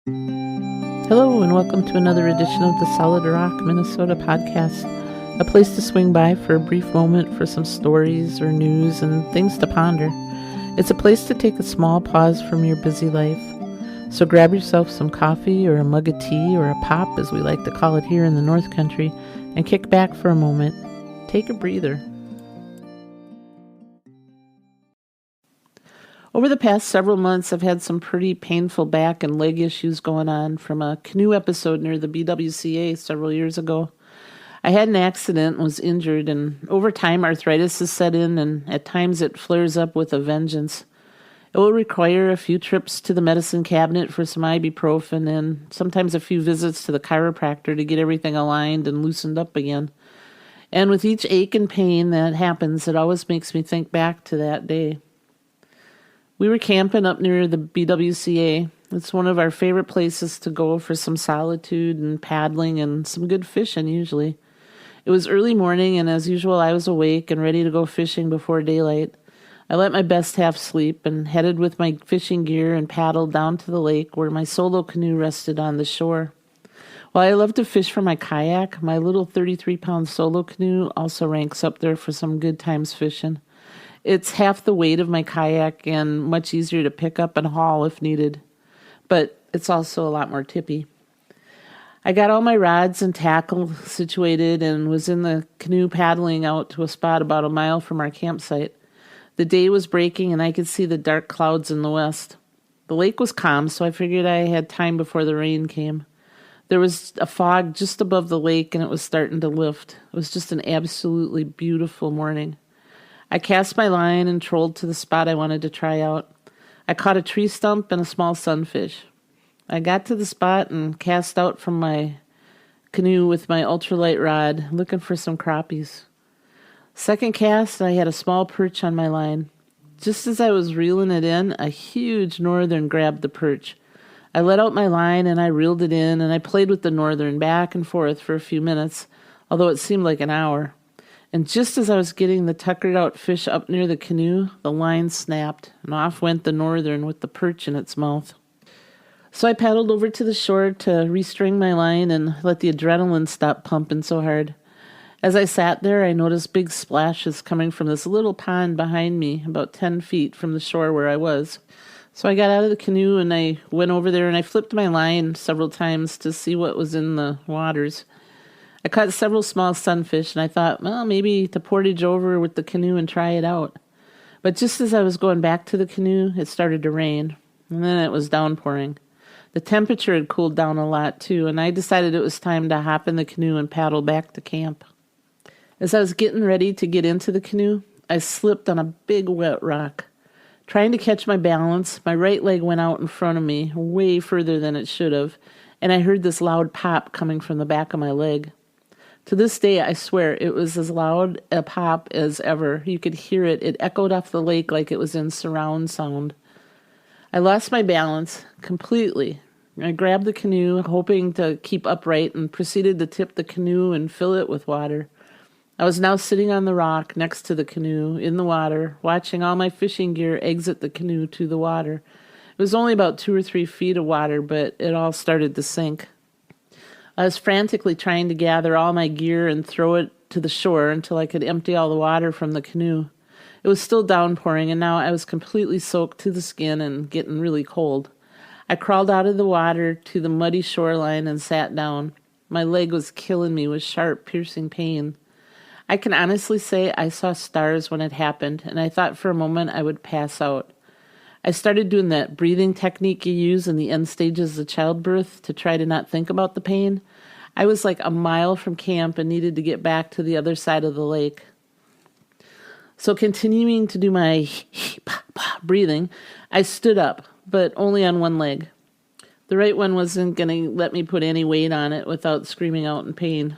Hello, and welcome to another edition of the Solid Rock, Minnesota podcast, a place to swing by for a brief moment for some stories or news and things to ponder. It's a place to take a small pause from your busy life. So grab yourself some coffee or a mug of tea or a pop, as we like to call it here in the North Country, and kick back for a moment. Take a breather. Over the past several months, I've had some pretty painful back and leg issues going on from a canoe episode near the BWCA several years ago. I had an accident and was injured, and over time arthritis has set in, and at times it flares up with a vengeance. It will require a few trips to the medicine cabinet for some ibuprofen and sometimes a few visits to the chiropractor to get everything aligned and loosened up again. And with each ache and pain that happens, it always makes me think back to that day. We were camping up near the BWCA. It's one of our favorite places to go for some solitude and paddling and some good fishing usually. It was early morning, and as usual I was awake and ready to go fishing before daylight. I let my best half sleep and headed with my fishing gear and paddled down to the lake where my solo canoe rested on the shore. While I love to fish from my kayak, my little 33-pound solo canoe also ranks up there for some good times fishing. It's half the weight of my kayak and much easier to pick up and haul if needed, but it's also a lot more tippy. I got all my rods and tackle situated and was in the canoe paddling out to a spot about a mile from our campsite. The day was breaking and I could see the dark clouds in the west. The lake was calm, so I figured I had time before the rain came. There was a fog just above the lake and it was starting to lift. It was just an absolutely beautiful morning. I cast my line and trolled to the spot I wanted to try out. I caught a tree stump and a small sunfish. I got to the spot and cast out from my canoe with my ultralight rod, looking for some crappies. Second cast, I had a small perch on my line. Just as I was reeling it in, a huge northern grabbed the perch. I let out my line and I reeled it in, and I played with the northern back and forth for a few minutes, although it seemed like an hour. And just as I was getting the tuckered out fish up near the canoe, the line snapped, and off went the northern with the perch in its mouth. So I paddled over to the shore to restring my line and let the adrenaline stop pumping so hard. As I sat there, I noticed big splashes coming from this little pond behind me, about 10 feet from the shore where I was. So I got out of the canoe and I went over there and I flipped my line several times to see what was in the waters. I caught several small sunfish, and I thought, well, maybe to portage over with the canoe and try it out. But just as I was going back to the canoe, it started to rain, and then it was downpouring. The temperature had cooled down a lot, too, and I decided it was time to hop in the canoe and paddle back to camp. As I was getting ready to get into the canoe, I slipped on a big wet rock. Trying to catch my balance, my right leg went out in front of me, way further than it should have, and I heard this loud pop coming from the back of my leg. To this day, I swear, it was as loud a pop as ever. You could hear it. It echoed off the lake like it was in surround sound. I lost my balance completely. I grabbed the canoe, hoping to keep upright, and proceeded to tip the canoe and fill it with water. I was now sitting on the rock next to the canoe, in the water, watching all my fishing gear exit the canoe to the water. It was only about 2 or 3 feet of water, but it all started to sink. I was frantically trying to gather all my gear and throw it to the shore until I could empty all the water from the canoe. It was still downpouring, and now I was completely soaked to the skin and getting really cold. I crawled out of the water to the muddy shoreline and sat down. My leg was killing me with sharp, piercing pain. I can honestly say I saw stars when it happened, and I thought for a moment I would pass out. I started doing that breathing technique you use in the end stages of childbirth to try to not think about the pain. I was like a mile from camp and needed to get back to the other side of the lake. So continuing to do my breathing, I stood up, but only on one leg. The right one wasn't going to let me put any weight on it without screaming out in pain.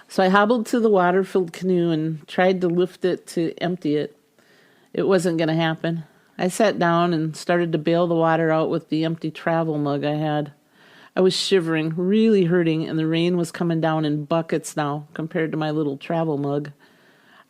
So I hobbled to the water-filled canoe and tried to lift it to empty it. It wasn't going to happen. I sat down and started to bail the water out with the empty travel mug I had. I was shivering, really hurting, and the rain was coming down in buckets now compared to my little travel mug.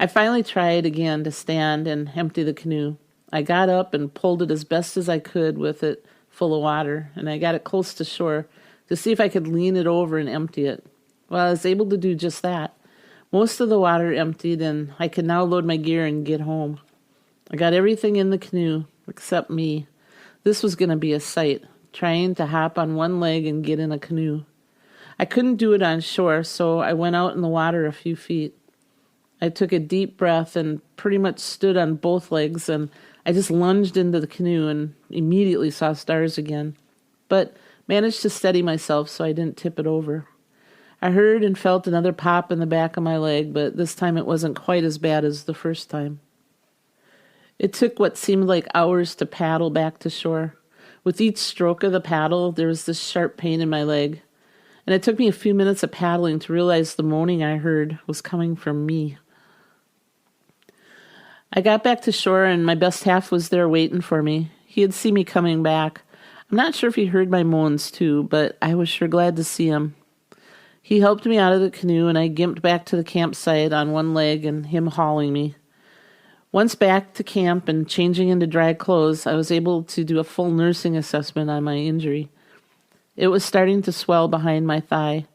I finally tried again to stand and empty the canoe. I got up and pulled it as best as I could with it full of water, and I got it close to shore to see if I could lean it over and empty it. Well, I was able to do just that. Most of the water emptied, and I could now load my gear and get home. I got everything in the canoe except me. This was going to be a sight, trying to hop on one leg and get in a canoe. I couldn't do it on shore, so I went out in the water a few feet. I took a deep breath and pretty much stood on both legs, and I just lunged into the canoe and immediately saw stars again, but managed to steady myself so I didn't tip it over. I heard and felt another pop in the back of my leg, but this time it wasn't quite as bad as the first time. It took what seemed like hours to paddle back to shore. With each stroke of the paddle, there was this sharp pain in my leg, and it took me a few minutes of paddling to realize the moaning I heard was coming from me. I got back to shore, and my best half was there waiting for me. He had seen me coming back. I'm not sure if he heard my moans too, but I was sure glad to see him. He helped me out of the canoe, and I gimped back to the campsite on one leg and him hauling me. Once back to camp and changing into dry clothes, I was able to do a full nursing assessment on my injury. It was starting to swell behind my thigh.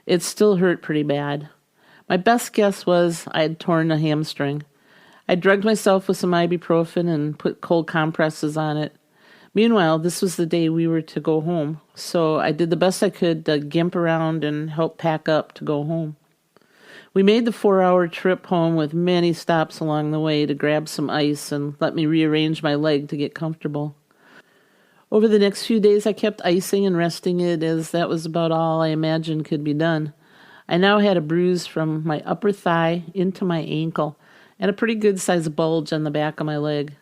It still hurt pretty bad. My best guess was I had torn a hamstring. I drugged myself with some ibuprofen and put cold compresses on it. Meanwhile, this was the day we were to go home, so I did the best I could to gimp around and help pack up to go home. We made the 4-hour trip home with many stops along the way to grab some ice and let me rearrange my leg to get comfortable. Over the next few days, I kept icing and resting it, as that was about all I imagined could be done. I now had a bruise from my upper thigh into my ankle and a pretty good-sized bulge on the back of my leg,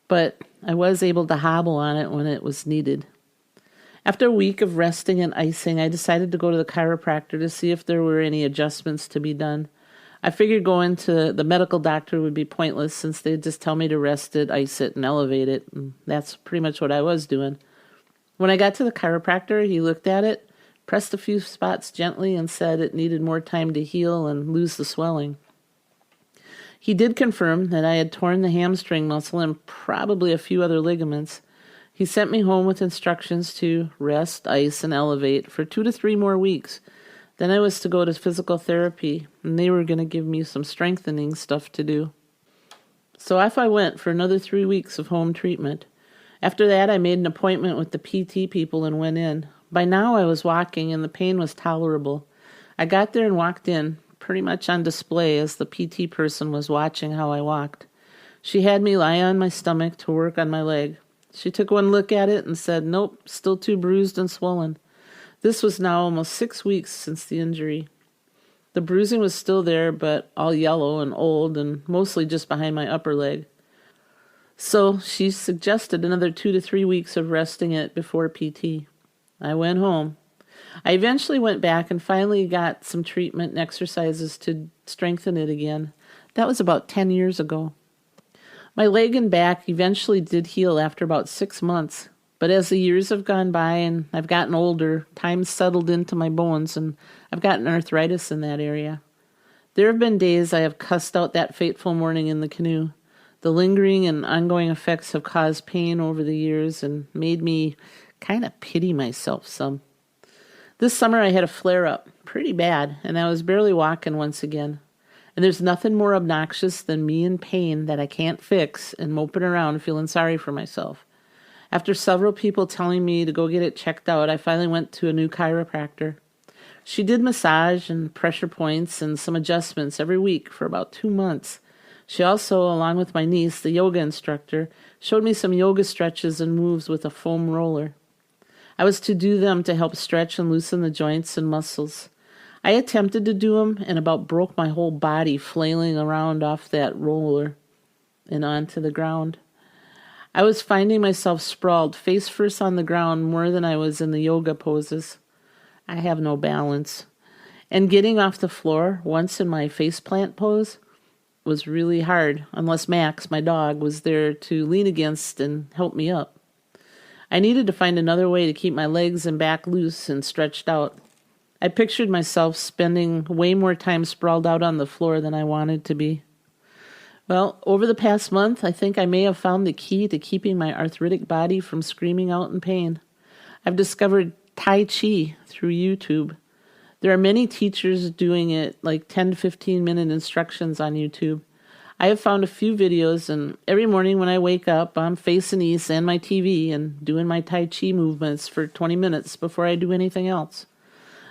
but I was able to hobble on it when it was needed. After a week of resting and icing, I decided to go to the chiropractor to see if there were any adjustments to be done. I figured going to the medical doctor would be pointless since they'd just tell me to rest it, ice it, and elevate it, and that's pretty much what I was doing. When I got to the chiropractor, he looked at it, pressed a few spots gently, and said it needed more time to heal and lose the swelling. He did confirm that I had torn the hamstring muscle and probably a few other ligaments. He sent me home with instructions to rest, ice, and elevate for 2 to 3 more weeks. Then I was to go to physical therapy, and they were going to give me some strengthening stuff to do. So off I went for another 3 weeks of home treatment. After that, I made an appointment with the PT people and went in. By now, I was walking, and the pain was tolerable. I got there and walked in, pretty much on display as the PT person was watching how I walked. She had me lie on my stomach to work on my leg. She took one look at it and said, "Nope, still too bruised and swollen." This was now almost 6 weeks since the injury. The bruising was still there, but all yellow and old and mostly just behind my upper leg. So she suggested another 2 to 3 weeks of resting it before PT. I went home. I eventually went back and finally got some treatment and exercises to strengthen it again. That was about 10 years ago. My leg and back eventually did heal after about 6 months, but as the years have gone by and I've gotten older, time settled into my bones and I've gotten arthritis in that area. There have been days I have cussed out that fateful morning in the canoe. The lingering and ongoing effects have caused pain over the years and made me kind of pity myself some. This summer I had a flare-up, pretty bad, and I was barely walking once again. And there's nothing more obnoxious than me in pain that I can't fix and moping around feeling sorry for myself. After several people telling me to go get it checked out, I finally went to a new chiropractor. She did massage and pressure points and some adjustments every week for about 2 months. She also, along with my niece, the yoga instructor, showed me some yoga stretches and moves with a foam roller. I was to do them to help stretch and loosen the joints and muscles. I attempted to do them and about broke my whole body flailing around off that roller and onto the ground. I was finding myself sprawled face first on the ground more than I was in the yoga poses. I have no balance. And getting off the floor once in my faceplant pose was really hard unless Max, my dog, was there to lean against and help me up. I needed to find another way to keep my legs and back loose and stretched out. I pictured myself spending way more time sprawled out on the floor than I wanted to be. Well, over the past month, I think I may have found the key to keeping my arthritic body from screaming out in pain. I've discovered Tai Chi through YouTube. There are many teachers doing it, like 10 to 15 minute instructions on YouTube. I have found a few videos, and every morning when I wake up, I'm facing east and my TV and doing my Tai Chi movements for 20 minutes before I do anything else.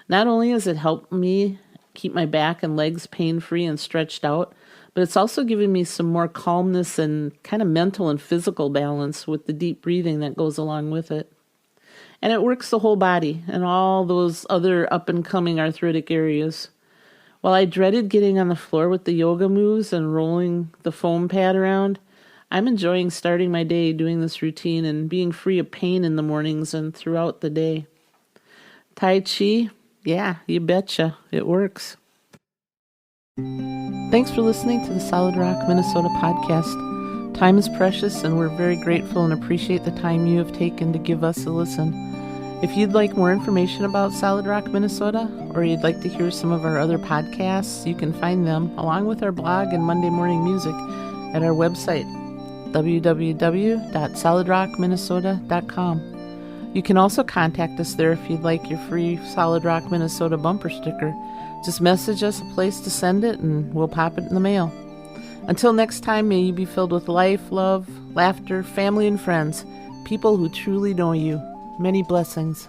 Not only has it helped me keep my back and legs pain-free and stretched out, but it's also given me some more calmness and kind of mental and physical balance with the deep breathing that goes along with it. And it works the whole body and all those other up-and-coming arthritic areas. While I dreaded getting on the floor with the yoga moves and rolling the foam pad around, I'm enjoying starting my day doing this routine and being free of pain in the mornings and throughout the day. Tai Chi, yeah, you betcha, it works. Thanks for listening to the Solid Rock, Minnesota podcast. Time is precious, and we're very grateful and appreciate the time you have taken to give us a listen. If you'd like more information about Solid Rock, Minnesota, or you'd like to hear some of our other podcasts, you can find them, along with our blog and Monday morning music, at our website, www.solidrockminnesota.com. You can also contact us there if you'd like your free Solid Rock, Minnesota bumper sticker. Just message us a place to send it, and we'll pop it in the mail. Until next time, may you be filled with life, love, laughter, family, and friends, people who truly know you. Many blessings.